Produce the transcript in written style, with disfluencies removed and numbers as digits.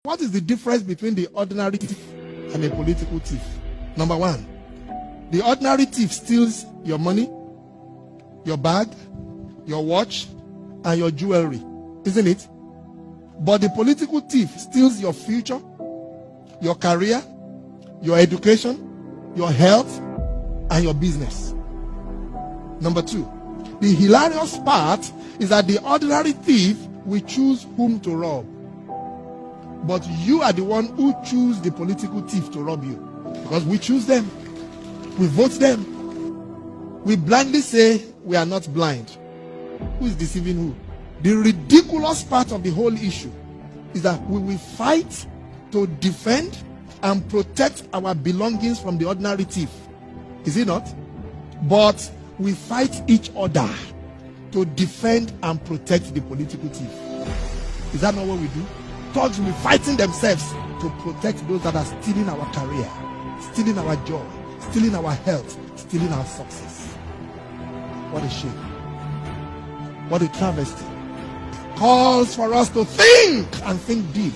What is the difference between the ordinary thief and a political thief? Number one, the ordinary thief steals your money, your bag, your watch, and your jewelry, isn't it? But the political thief steals your future, your career, your education, your health, and your business. Number two, the hilarious part is that the ordinary thief will choose whom to rob. But you are the one who choose the political thief to rob you. Because we choose them. We vote them. We blindly say we are not blind. Who is deceiving who? The ridiculous part of the whole issue is that we will fight to defend and protect our belongings from the ordinary thief. Is it not? But we fight each other to defend and protect the political thief. Is that not what we do? Thugs will be fighting themselves to protect those that are stealing our career, stealing our joy, stealing our health, stealing our success. What a shame. What a travesty. Calls for us to think and think deep